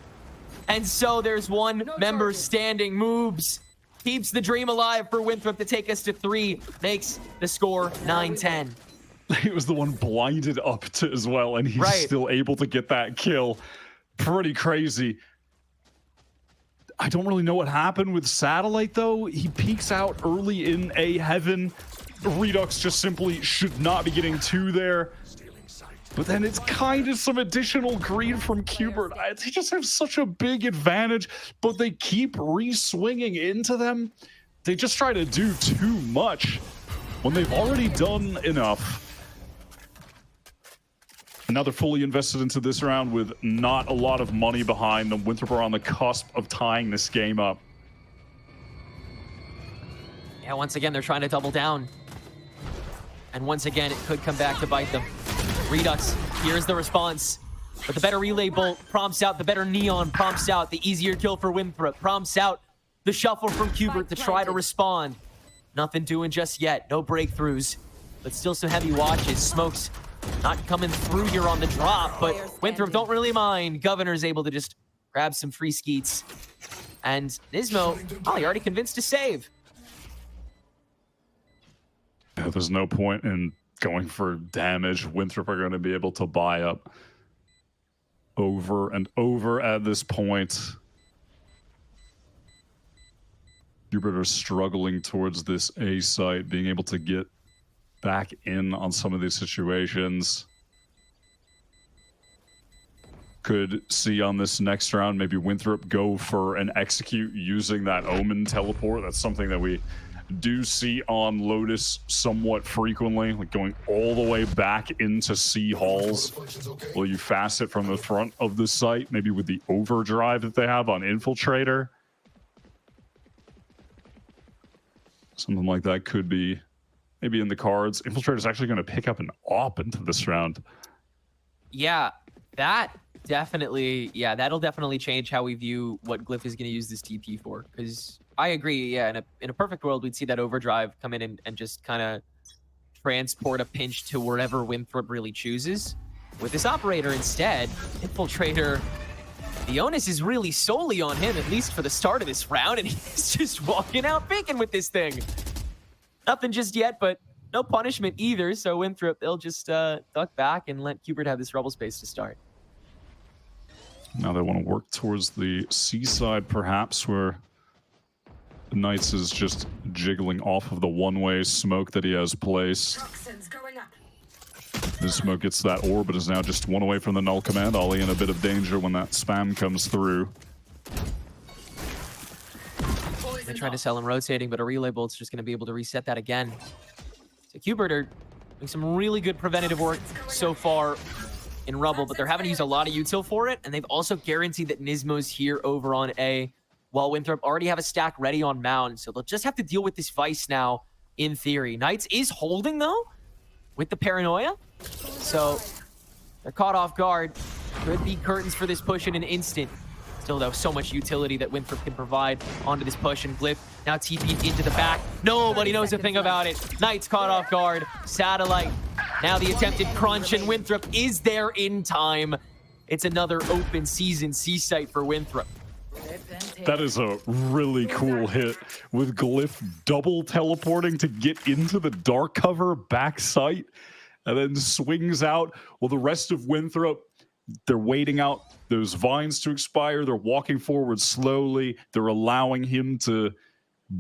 And so there's one member standing. Moobs keeps the dream alive for Winthrop to take us to 3. Makes the score 9-10. He was the one blinded up to as well, and he's Right. still able to get that kill. Pretty crazy. I don't really know what happened with Satellite, though. He peeks out early in A heaven. Redux just simply should not be getting 2 there. But then it's kind of some additional greed from Qbert. They just have such a big advantage, but they keep re-swinging into them. They just try to do too much when they've already done enough. Now they're fully invested into this round with not a lot of money behind them. Winthrop are on the cusp of tying this game up. Yeah, once again, they're trying to double down. And once again, it could come back to bite them. Redux, here's the response. But the better relay bolt prompts out, the better neon prompts out, the easier kill for Winthrop prompts out the shuffle from Qbert to try to respond. Nothing doing just yet, no breakthroughs, but still some heavy watches. Smokes not coming through here on the drop, but Winthrop don't really mind. Governor's able to just grab some free skeets. And Nismo, oh, he already convinced to save. Yeah, there's no point in going for damage. Winthrop are going to be able to buy up over and over at this point. Qbert are struggling towards this A site, being able to get back in on some of these situations. Could see on this next round, maybe Winthrop go for an execute using that Omen teleport. That's something that we do see on Lotus somewhat frequently, like going all the way back into C halls. Will you fast it from the front of the site, maybe with the overdrive that they have on Infiltrator? Something like that could be maybe in the cards. Infiltrator's actually going to pick up an AWP into this round. Yeah, that definitely, yeah, that'll definitely change how we view what Glyph is going to use this TP for. Because I agree, yeah, in a perfect world, we'd see that overdrive come in and just kind of transport a pinch to wherever Winthrop really chooses. With this operator instead, Infiltrator, the onus is really solely on him, at least for the start of this round, and he's just walking out picking with this thing. Nothing just yet, but no punishment either, so Winthrop, they'll just duck back and let Qbert have this rubble space to start. Now they want to work towards the seaside, perhaps, where the Knights is just jiggling off of the one-way smoke that he has placed. Toxins going up. The smoke gets that orb, but is now just one away from the null command. Ollie in a bit of danger when that spam comes through. They try to sell him rotating, but a relay bolt's just going to be able to reset that again. So Qbert are doing some really good preventative work so far in Rubble, but they're having to use a lot of util for it, and they've also guaranteed that Nismo's here over on A, while Winthrop already have a stack ready on Mound, so they'll just have to deal with this Vice now, in theory. Knights is holding, though, with the Paranoia, so they're caught off guard. Could be curtains for this push in an instant. Still, though, so much utility that Winthrop can provide onto this push, and Glyph now TP'd into the back. Nobody knows a thing about it. Knights caught off guard. Satellite. Now the attempted crunch, and Winthrop is there in time. It's another open season C site for Winthrop. That is a really cool hit, with Glyph double teleporting to get into the dark cover back site, and then swings out. Well, the rest of Winthrop, they're waiting out those vines to expire. They're walking forward slowly. They're allowing him to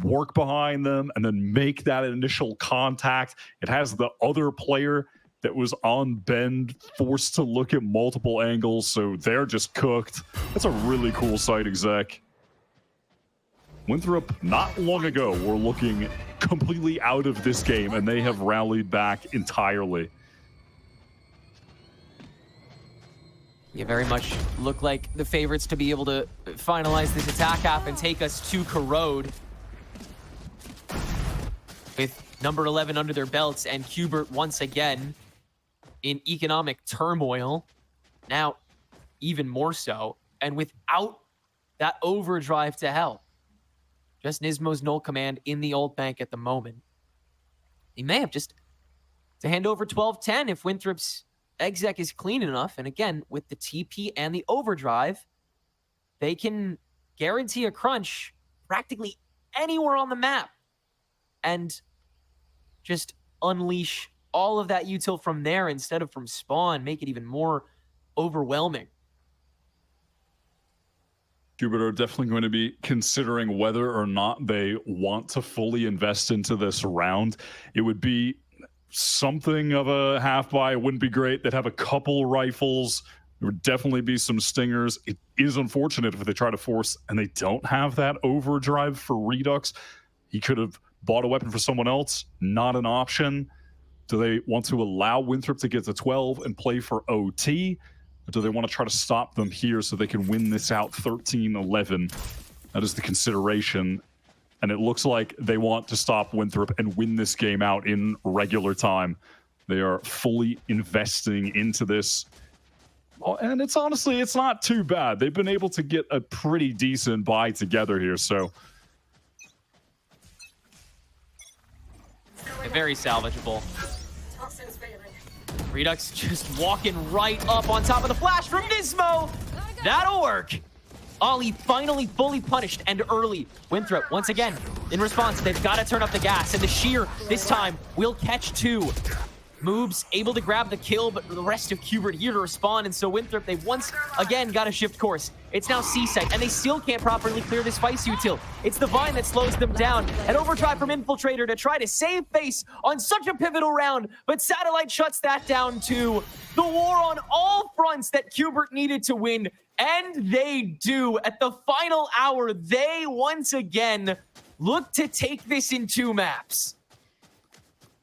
work behind them and then make that initial contact. It has the other player that was on bend forced to look at multiple angles, so they're just cooked. That's a really cool site exec. Winthrop, not long ago, were looking completely out of this game, and they have rallied back entirely. You very much look like the favorites to be able to finalize this attack app and take us to Corrode. With number 11 under their belts, and Qbert once again in economic turmoil. Now, even more so, and without that overdrive to help. Just Nismo's null command in the old bank at the moment. He may have just to hand over 12-10 if Winthrop's exec is clean enough. And again, with the TP and the overdrive, they can guarantee a crunch practically anywhere on the map and just unleash all of that util from there instead of from spawn, make it even more overwhelming. Qbert are definitely going to be considering whether or not they want to fully invest into this round. It would be something of a half buy. It wouldn't be great. They'd have a couple rifles. There would definitely be some stingers. It is unfortunate if they try to force and they don't have that overdrive for Redux. He could have bought a weapon for someone else. Not an option. Do they want to allow Winthrop to get to 12 and play for OT? Or do they want to try to stop them here so they can win this out 13-11? That is the consideration. And it looks like they want to stop Winthrop and win this game out in regular time. They are fully investing into this. And it's honestly, it's not too bad. They've been able to get a pretty decent buy together here, so. Very salvageable. Redux just walking right up on top of the flash from Nismo. That'll work. Ollie finally fully punished and early. Winthrop, once again, in response, they've got to turn up the gas. And the Sheer, this time, will catch two. Moobs able to grab the kill, but the rest of Qbert here to respond. And so Winthrop, they've once again got to shift course. It's now C-site, and they still can't properly clear this Vice util. It's the Vine that slows them down. An overdrive from Infiltrator to try to save face on such a pivotal round, but Satellite shuts that down too. The war on all fronts that Qbert needed to win, and they do. At the final hour, they once again look to take this in 2 maps.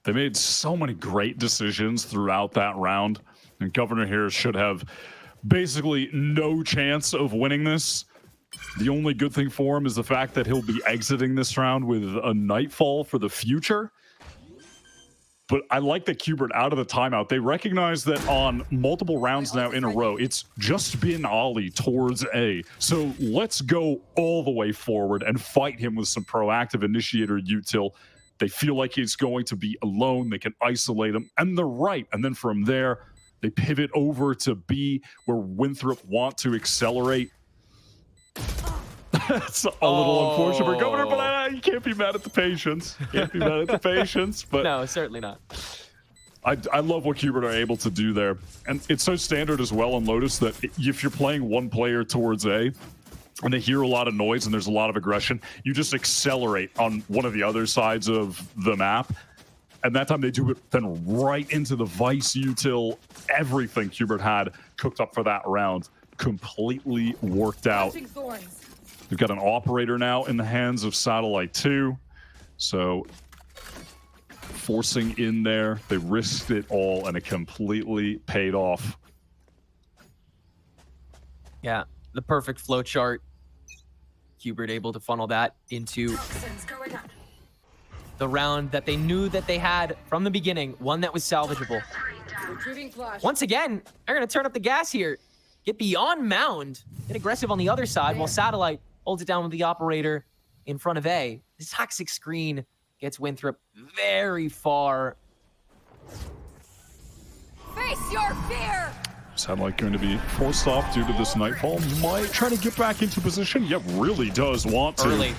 They made so many great decisions throughout that round, and Governor here should have basically no chance of winning this. The only good thing for him is the fact that he'll be exiting this round with a Nightfall for the future. But I like that Qbert out of the timeout. They recognize that on multiple rounds now in a row, it's just been Ollie towards A. So let's go all the way forward and fight him with some proactive initiator util. They feel like he's going to be alone. They can isolate him, and they're right. And then from there, they pivot over to B, where Winthrop want to accelerate. It's a little unfortunate for Governor, but you can't be mad at the patience. Can't be mad at the patience. But no, certainly not. I love what Hubert are able to do there. And it's so standard as well on Lotus that if you're playing one player towards A, and they hear a lot of noise and there's a lot of aggression, you just accelerate on one of the other sides of the map. And that time they do it then right into the Vice util. Everything Hubert had cooked up for that round completely worked out. We've got an operator now in the hands of Satellite 2. So forcing in there, they risked it all and it completely paid off. Yeah, the perfect flow chart. Hubert able to funnel that into the round that they knew that they had from the beginning, one that was salvageable. Once again, they're going to turn up the gas here. Get beyond Mound. Get aggressive on the other side while Satellite holds it down with the operator in front of A. This toxic screen gets Winthrop very far. Face your fear! Satellite going to be forced off due to this Nightfall. Might try to get back into position. Yep, really does want to. Early.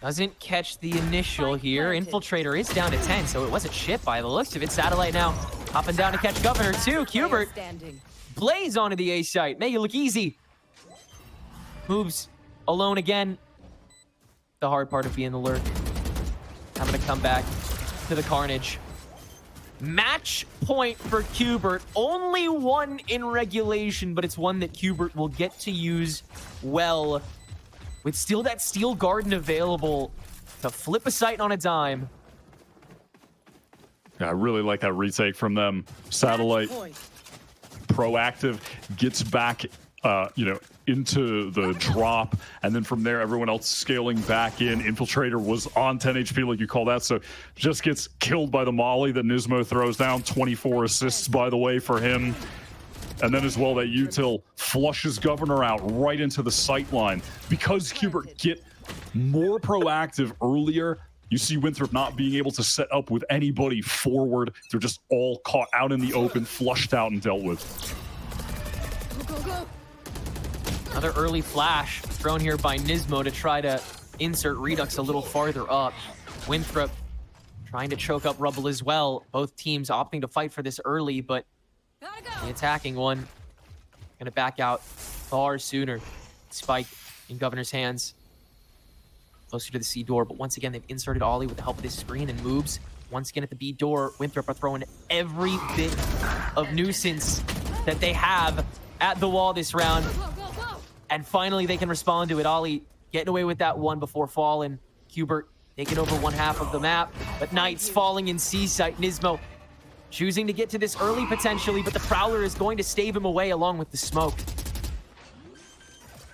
Doesn't catch the initial here. Infiltrator is down to 10, so it was a chip by the looks of it. Satellite now hopping down to catch Governor too. Hubert blaze onto the A site. Make it look easy. Moves alone again. The hard part of being the lurk. Having to come back to the carnage. Match point for Hubert. Only one in regulation, but it's one that Hubert will get to use well. With still that Steel Garden available to flip a site on a dime. Yeah, I really like that retake from them. Satellite, proactive, gets back, into the drop, and then from there, everyone else scaling back in. Infiltrator was on 10 HP, like you call that, so just gets killed by the molly that Nismo throws down. 24 assists, by the way, for him. And then as well, that util flushes Governor out right into the sight line. Because Hubert get more proactive earlier, you see Winthrop not being able to set up with anybody forward. They're just all caught out in the open, flushed out and dealt with. Go, go, go. Another early flash thrown here by Nismo to try to insert Redux a little farther up. Winthrop trying to choke up Rubble as well. Both teams opting to fight for this early, but the attacking one gonna back out far sooner. Spike in Governor's hands. Closer to the C door, but once again, they've inserted Ollie with the help of this screen and moves. Once again at the B door, Winthrop are throwing every bit of nuisance that they have at the wall this round. And finally, they can respond to it. Ollie getting away with that one before falling. Hubert taking over one half of the map, but Knights falling in C site. Nismo choosing to get to this early potentially, but the Prowler is going to stave him away along with the smoke.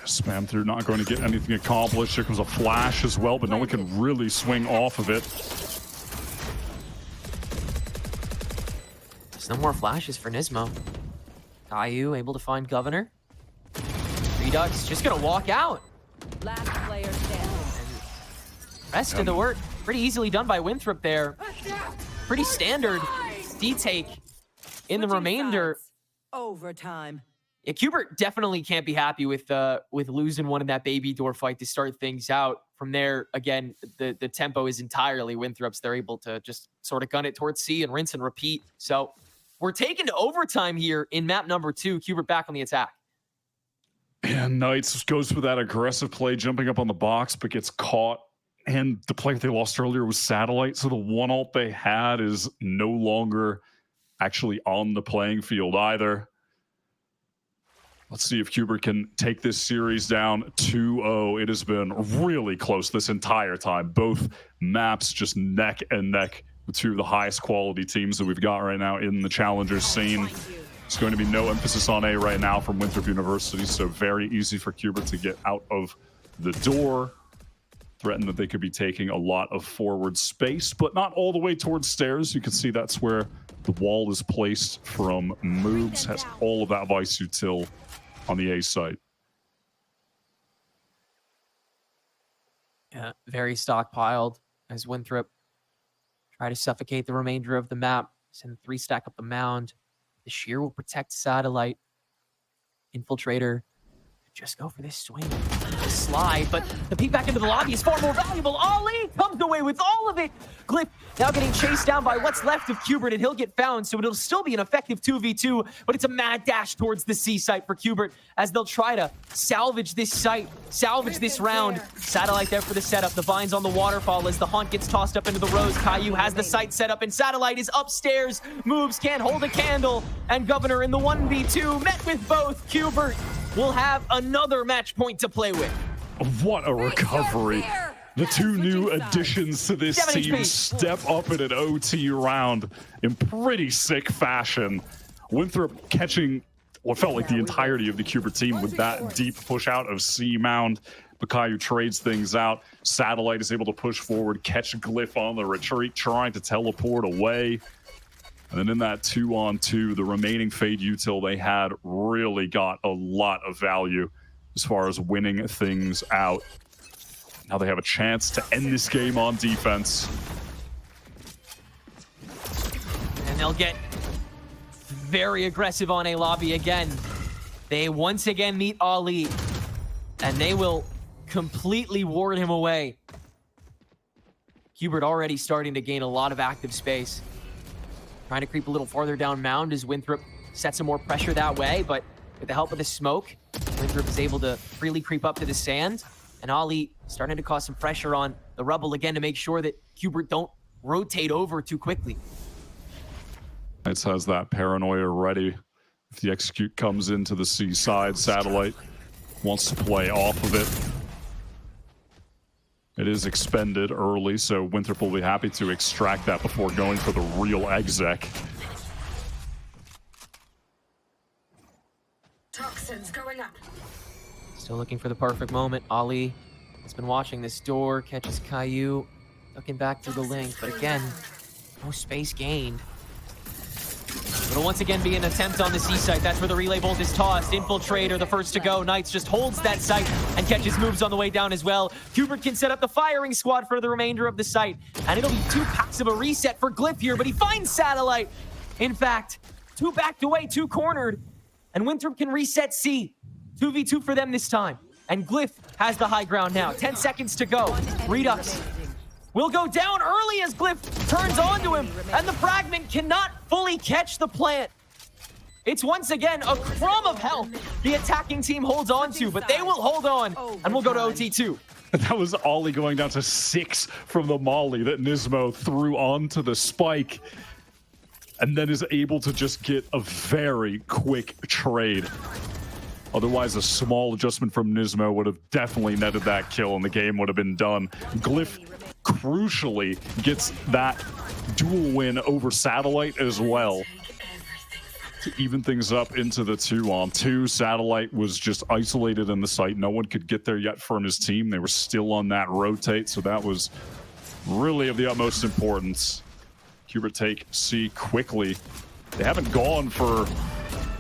Spam through, not going to get anything accomplished. Here comes a flash as well, but no one can really swing off of it. There's no more flashes for Nismo. Caillou able to find Governor. Redux just gonna walk out. Last player standing. Rest of the work pretty easily done by Winthrop there. Pretty standard D-take in the remainder. Overtime. Yeah, Hubert definitely can't be happy with losing one in that baby door fight to start things out. From there, again, the tempo is entirely Winthrop's. They're able to just sort of gun it towards C and rinse and repeat. So we're taking to overtime here in map number 2. Hubert back on the attack. And Knights goes for that aggressive play, jumping up on the box, but gets caught. And the play that they lost earlier was Satellite, so the one ult they had is no longer actually on the playing field either. Let's see if Hubert can take this series down 2-0. It has been really close this entire time. Both maps just neck and neck with two of the highest quality teams that we've got right now in the Challengers scene. It's going to be no emphasis on A right now from Winthrop University, so very easy for Hubert to get out of the door. Threaten that they could be taking a lot of forward space, but not all the way towards stairs. You can see that's where the wall is placed from moves. Has all of that Vice util on the A site. Yeah, very stockpiled as Winthrop try to suffocate the remainder of the map. Send 3 stack up the mound. The shear will protect Satellite. Infiltrator just go for this swing. the slide, but the peek back into the lobby is far more valuable. Ollie comes away with all of it. Glyph now getting chased down by what's left of Qbert, and he'll get found, so it'll still be an effective 2v2, but it's a mad dash towards the C site for Qbert as they'll try to salvage this site, salvage this round. Satellite there for the setup. The Vine's on the waterfall as the Haunt gets tossed up into the Rose. Caillou has the site set up, and Satellite is upstairs. Moves, can't hold a candle, and Governor in the 1v2 met with both. Qbert will have another match point to play with. What a recovery. The two new additions to this team step up in an OT round in pretty sick fashion. Winthrop catching what felt like the entirety of the Qbert team with that deep push out of C Mound. Caillou trades things out. Satellite is able to push forward, catch Glyph on the retreat, trying to teleport away. And then in that 2-on-2, the remaining Fade util they had really got a lot of value as far as winning things out. Now they have a chance to end this game on defense. And they'll get very aggressive on A lobby again. They once again meet Ali, and they will completely ward him away. Qbert already starting to gain a lot of active space. Trying to creep a little farther down Mound as Winthrop sets some more pressure that way, but with the help of the smoke, Winthrop is able to freely creep up to the sand, and Ali starting to cause some pressure on the rubble again to make sure that Qbert don't rotate over too quickly. It has that paranoia ready. If the execute comes into the C side, Satellite wants to play off of it. It is expended early, so Winthrop will be happy to extract that before going for the real exec. Toxins going up. Still looking for the perfect moment. Ali has been watching this door, catches Caillou, looking back through the link, but again, no space gained. It'll once again be an attempt on the C site. That's where the relay bolt is tossed. Infiltrator, the first to go. Knights just holds that site and catches moves on the way down as well. Qbert can set up the firing squad for the remainder of the site, and it'll be 2 packs of a reset for Glyph here, but he finds Satellite. In fact, 2 backed away, 2 cornered, and Winthrop can reset C. 2v2 for them this time, and Glyph has the high ground now. 10 seconds to go. Redux will go down early as Glyph turns onto him, and the fragment cannot fully catch the plant. It's once again a crumb of health the attacking team holds on to, but they will hold on, and we'll go to OT2. That was Ollie going down to 6 from the molly that Nismo threw onto the spike, and then is able to just get a very quick trade. Otherwise, a small adjustment from Nismo would have definitely netted that kill, and the game would have been done. Glyph crucially gets that dual win over Satellite as well to even things up into the 2-on-2. Satellite was just isolated in the site. No one could get there yet from his team. They were still on that rotate, so that was really of the utmost importance. Qbert take C quickly. They haven't gone for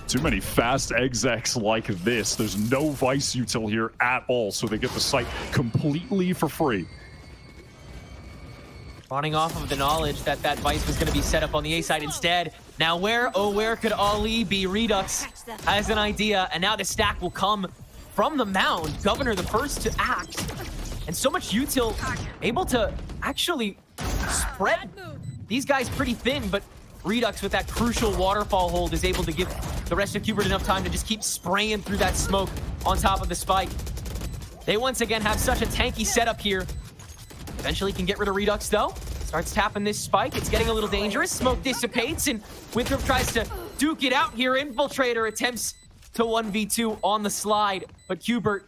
too many fast execs like this. There's no Vice util here at all, so they get the site completely for free. Running off of the knowledge that that Vice was going to be set up on the A side instead. Now where, oh where could Ali be? Redux has an idea, and now the stack will come from the Mound. Governor the first to act. And so much util able to actually spread these guys pretty thin, but Redux with that crucial waterfall hold is able to give the rest of Qbert enough time to just keep spraying through that smoke on top of the spike. They once again have such a tanky setup here. Eventually can get rid of Redux though. Starts tapping this spike. It's getting a little dangerous. Smoke dissipates and Winthrop tries to duke it out here. Infiltrator attempts to 1v2 on the slide, but Qbert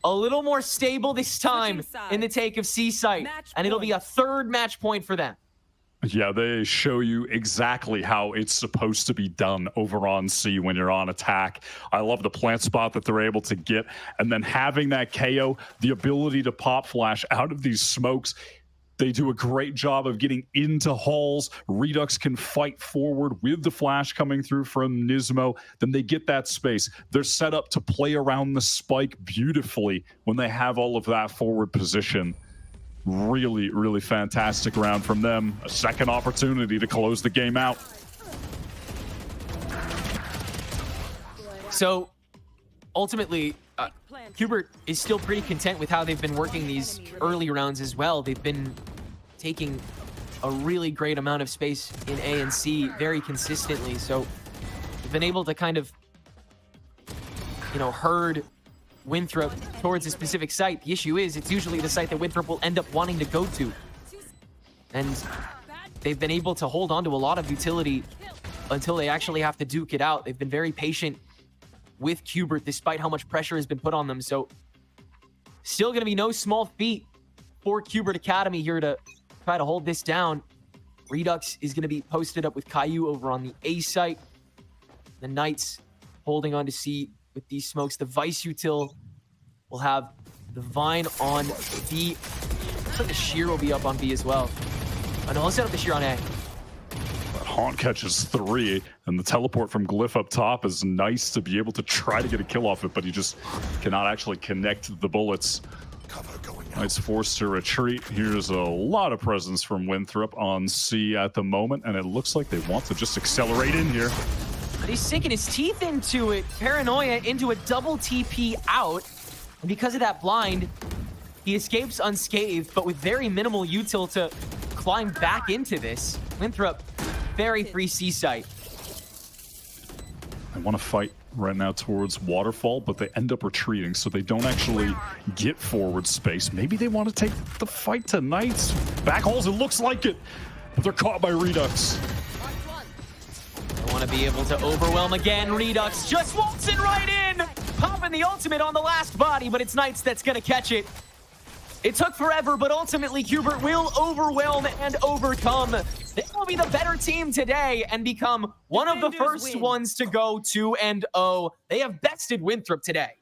a little more stable this time in the take of C site, and it'll be a 3rd match point for them. Yeah, they show you exactly how it's supposed to be done over on C when you're on attack. I love the plant spot that they're able to get, and then having that KO, the ability to pop flash out of these smokes. They do a great job of getting into halls. Redux can fight forward with the flash coming through from Nismo. Then they get that space. They're set up to play around the spike beautifully when they have all of that forward position. Really, really fantastic round from them. A second opportunity to close the game out. So, ultimately, Hubert is still pretty content with how they've been working these early rounds as well. They've been taking a really great amount of space in A and C very consistently. So they've been able to kind of, you know, herd Winthrop towards a specific site. The issue is it's usually the site that Winthrop will end up wanting to go to. And they've been able to hold on to a lot of utility until they actually have to duke it out. They've been very patient with Hubert despite how much pressure has been put on them. So still going to be no small feat for Hubert Academy here to try to hold this down. Redux is going to be posted up with Caillou over on the A site. The Knights holding on to C with these smokes. The Vice Util will have the Vine on B. Looks like the Sheer will be up on B as well. Oh no, let's set up the Sheer on A. That Haunt catches 3, and the teleport from Glyph up top is nice to be able to try to get a kill off it, but he just cannot actually connect the bullets. Cover going out. Knight's forced to retreat. Here's a lot of presence from Winthrop on C at the moment, and it looks like they want to just accelerate in here. But he's sinking his teeth into it. Paranoia into a double TP out. And because of that blind, he escapes unscathed, but with very minimal util to climb back into this. Winthrop, very free C site. They want to fight right now towards Waterfall, but they end up retreating, so they don't actually get forward space. Maybe they want to take the fight to Knights. Back holes, it looks like it, but they're caught by Redux. I want to be able to overwhelm again. Redux just waltzing right in, popping the ultimate on the last body, but it's Knights that's going to catch it. It took forever, but ultimately Hubert will overwhelm and overcome. They will be the better team today and become one of the first ones to go 2-0. They have bested Winthrop today.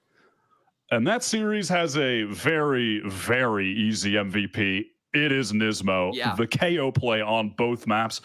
And that series has a very, very easy MVP. It is Nismo. Yeah. The KO play on both maps.